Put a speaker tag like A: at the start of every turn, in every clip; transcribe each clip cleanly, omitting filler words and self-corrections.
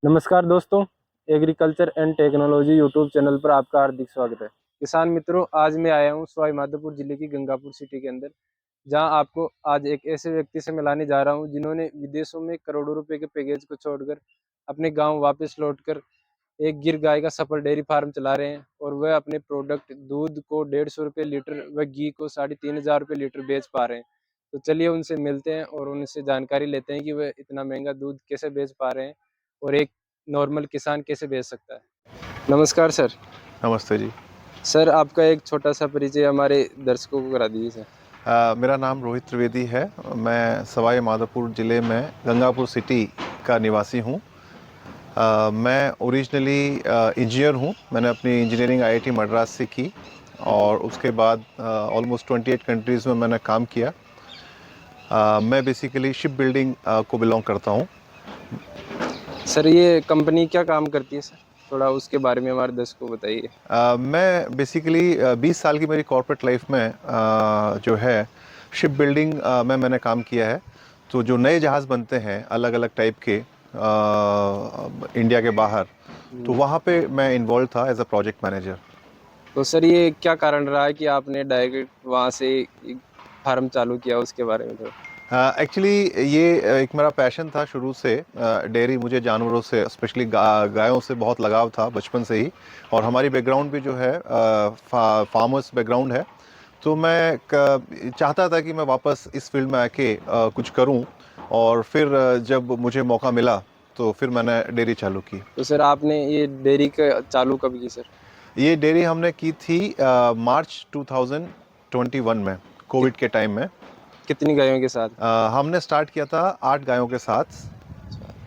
A: नमस्कार दोस्तों, agriculture and technology YouTube channel पर आपका हार्दिक स्वागत है। किसान मित्रों, आज मैं आया हूँ सवाई माधोपुर जिले की गंगापुर सिटी के अंदर, जहां आपको आज एक ऐसे व्यक्ति से मिलाने जा रहा हूं जिन्होंने विदेशों में करोड़ों रुपए के पैकेज को छोड़कर अपने गांव वापस लौटकर एक गिर गाय का सफल डेयरी फार्म चला रहे हैं और वह अपने प्रोडक्ट दूध को 150 रुपये लीटर व घी को 3500 रुपये लीटर बेच पा रहे हैं। तो चलिए उनसे मिलते हैं और उनसे जानकारी लेते हैं कि वह इतना महंगा दूध कैसे बेच पा रहे हैं और एक नॉर्मल किसान कैसे बेच सकता है। नमस्कार सर।
B: नमस्ते जी।
A: सर, आपका एक छोटा सा परिचय हमारे दर्शकों को करा दीजिए सर।
B: मेरा नाम रोहित त्रिवेदी है। मैं सवाई माधोपुर ज़िले में गंगापुर सिटी का निवासी हूँ। मैं ओरिजिनली इंजीनियर हूँ। मैंने अपनी इंजीनियरिंग आईआईटी मद्रास से की और उसके बाद ऑलमोस्ट 28 कंट्रीज़ में मैंने काम किया। मैं बेसिकली शिप बिल्डिंग को बिलोंग करता हूँ।
A: सर, ये कंपनी क्या काम करती है सर? थोड़ा उसके बारे में हमारे दर्शकों को बताइए।
B: मैं बेसिकली 20 साल की मेरी कॉर्पोरेट लाइफ में जो है शिप बिल्डिंग में मैंने काम किया है। तो जो नए जहाज़ बनते हैं अलग अलग टाइप के इंडिया के बाहर, तो वहाँ पे मैं इन्वॉल्व था एज अ प्रोजेक्ट मैनेजर।
A: तो सर, ये क्या कारण रहा है कि आपने डायरेक्ट वहाँ से एक फार्म चालू किया, उसके बारे में थोड़ा?
B: एक्चुअली ये एक मेरा पैशन था शुरू से। डेयरी, मुझे जानवरों से स्पेशली गायों से बहुत लगाव था बचपन से ही। और हमारी बैकग्राउंड भी जो है फार्मर्स बैकग्राउंड है। तो मैं चाहता था कि मैं वापस इस फील्ड में आके कुछ करूं। और फिर जब मुझे मौका मिला तो फिर मैंने डेयरी चालू की।
A: तो सर, आपने ये डेयरी का चालू कब की सर?
B: ये डेयरी हमने की थी मार्च 2021 में,
A: कित,
B: कोविड के टाइम में।
A: कितनी गायों के साथ?
B: हमने स्टार्ट किया था 8 गायों के साथ।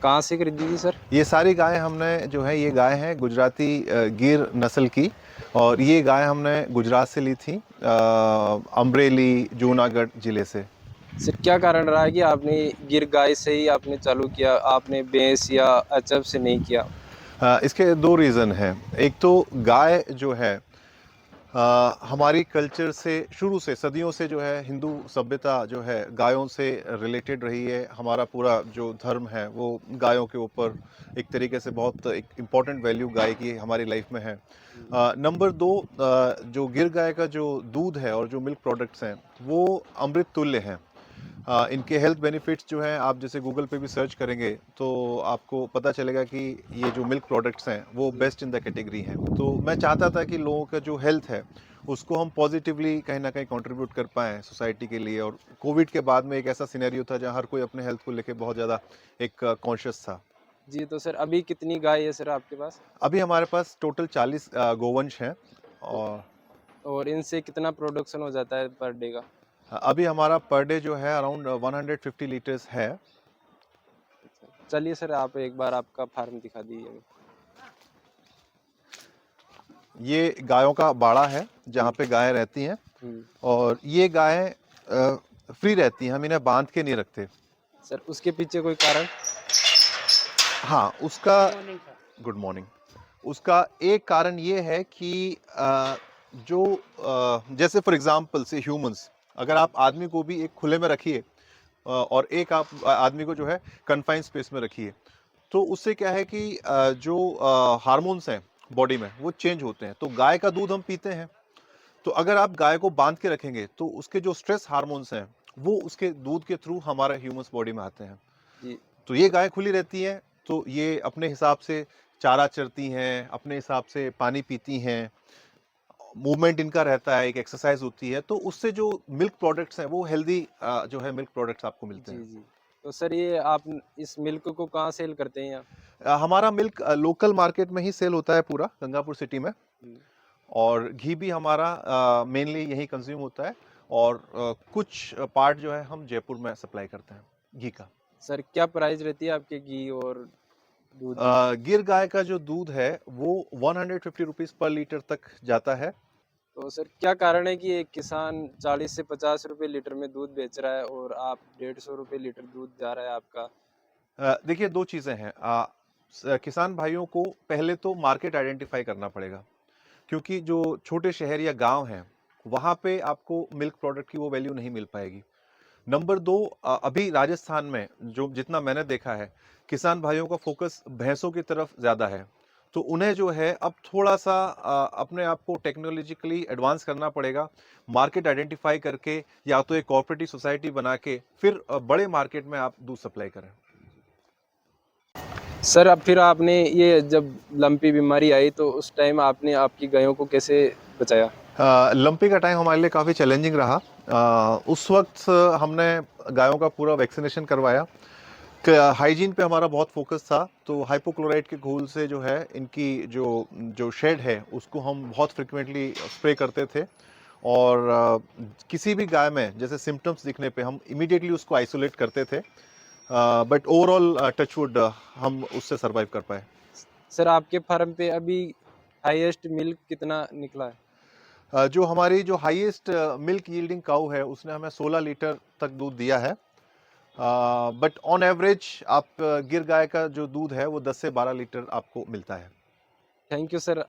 A: कहाँ से खरीदी थी सर?
B: ये सारी गायें हमने जो है, ये गाय हैं गुजराती गिर नस्ल की। और ये गाय हमने गुजरात से ली थी, अमरेली जूनागढ़ ज़िले से।
A: सर, क्या कारण रहा है कि आपने गिर गाय से ही आपने चालू किया, आपने भैंस या अचब से नहीं किया?
B: इसके दो रीज़न हैं। एक तो गाय जो है हमारी कल्चर से शुरू से सदियों से जो है, हिंदू सभ्यता जो है गायों से रिलेटेड रही है। हमारा पूरा जो धर्म है वो गायों के ऊपर एक तरीके से बहुत एक इम्पॉर्टेंट वैल्यू गाय की हमारी लाइफ में है। नंबर दो, जो गिर गाय का जो दूध है और जो मिल्क प्रोडक्ट्स हैं वो अमृत तुल्य हैं। इनके हेल्थ बेनिफिट्स जो हैं, आप जैसे गूगल पे भी सर्च करेंगे तो आपको पता चलेगा कि ये जो मिल्क प्रोडक्ट्स हैं वो बेस्ट इन द कैटेगरी हैं। तो मैं चाहता था कि लोगों का जो हेल्थ है उसको हम पॉजिटिवली कहीं ना कहीं कंट्रीब्यूट कर पाएँ सोसाइटी के लिए। और कोविड के बाद में एक ऐसा सिनेरियो था जहाँ हर कोई अपने हेल्थ को लेके बहुत ज़्यादा एक कॉन्शियस था।
A: जी, तो सर अभी कितनी गाय है सर आपके पास?
B: अभी हमारे पास टोटल 40 गोवंश हैं। और
A: और इनसे कितना प्रोडक्शन हो जाता है पर डे का?
B: अभी हमारा पर डे जो है अराउंड 150 लीटर्स है।
A: चलिए सर, आप एक बार आपका फार्म दिखा दीजिए हमें।
B: ये गायों का बाड़ा है जहाँ पे गायें रहती हैं।
A: हम्म।
B: और ये गायें फ्री रहती हैं, हम इन्हें बांध के नहीं रखते।
A: सर, उसके पीछे कोई कारण?
B: हाँ, उसका गुड मॉर्निंग। उसका एक कारण ये है कि जो जैसे फॉर एग्जांपल से ह्यूमंस, अगर आप आदमी को भी एक खुले में रखिए और एक आप आदमी को जो है कन्फाइंड स्पेस में रखिए, तो उससे क्या है कि जो हार्मोन्स हैं बॉडी में वो चेंज होते हैं। तो गाय का दूध हम पीते हैं, तो अगर आप गाय को बांध के रखेंगे तो उसके जो स्ट्रेस हार्मोन्स हैं वो उसके दूध के थ्रू हमारे ह्यूमंस बॉडी में आते हैं।
A: जी।
B: तो ये गाय खुली रहती है, तो ये अपने हिसाब से चारा चरती हैं, अपने हिसाब से पानी पीती हैं, मूवमेंट इनका रहता है, एक एक्सरसाइज होती है। तो उससे जो मिल्क प्रोडक्ट्स हैं वो हेल्दी जो है मिल्क प्रोडक्ट्स आपको मिलते
A: जी
B: हैं।
A: जी। तो सर, ये आप इस मिल्क को कहाँ सेल करते हैं यहाँ?
B: हमारा मिल्क लोकल मार्केट में ही सेल होता है पूरा गंगापुर सिटी में।
A: हम्म।
B: और घी भी हमारा मेनली यही कंज्यूम होता है। और कुछ पार्ट जो है हम जयपुर में सप्लाई करते हैं घी का।
A: सर, क्या प्राइस रहती है आपके घी और दूध की?
B: गिर गाय का जो दूध है वो 150 रुपीज़ पर लीटर तक जाता है।
A: तो सर, क्या कारण है कि एक किसान 40 से 50 रुपए लीटर में दूध बेच रहा है और आप 150 रुपए लीटर दूध जा रहा है आपका?
B: देखिए, दो चीज़ें हैं। किसान भाइयों को पहले तो मार्केट आइडेंटिफाई करना पड़ेगा, क्योंकि जो छोटे शहर या गांव हैं वहाँ पे आपको मिल्क प्रोडक्ट की वो वैल्यू नहीं मिल पाएगी। नंबर 2, अभी राजस्थान में जो जितना मैंने देखा है, किसान भाइयों का फोकस भैंसों की तरफ ज़्यादा है। तो उन्हें जो है अब थोड़ा-सा अपने आप को टेक्नोलॉजिकली एडवांस करना पड़ेगा। मार्केट आइडेंटिफ़ाई करके या तो एक कोऑपरेटिव सोसाइटी बना के फिर बड़े मार्केट में आप दूध सप्लाई करें।
A: सर अब फिर आपने ये जब लंपी बीमारी आई तो उस टाइम आपने आपकी गायों को कैसे बचाया?
B: लंपी का टाइम हमारे लिए काफ़ी चैलेंजिंग रहा। उस वक़्त हमने गायों का पूरा वैक्सीनेशन करवाया। हाइजीन पे हमारा बहुत फोकस था, तो हाइपोक्लोराइट के घोल से जो है इनकी जो जो शेड है उसको हम बहुत फ्रिक्वेंटली स्प्रे करते थे। और किसी भी गाय में जैसे सिम्टम्स दिखने पे हम इमीडिएटली उसको आइसोलेट करते थे। बट ओवरऑल टचवुड हम उससे सर्वाइव कर पाए।
A: सर आपके फार्म पे अभी हाईएस्ट मिल्क कितना निकला है?
B: जो हमारी जो हाईएस्ट मिल्क यील्डिंग काऊ है उसने हमें 16 लीटर तक दूध दिया है। बट ऑन एवरेज आप गिर गाय का जो दूध है वो 10 से 12 लीटर आपको मिलता है।
A: Thank you sir.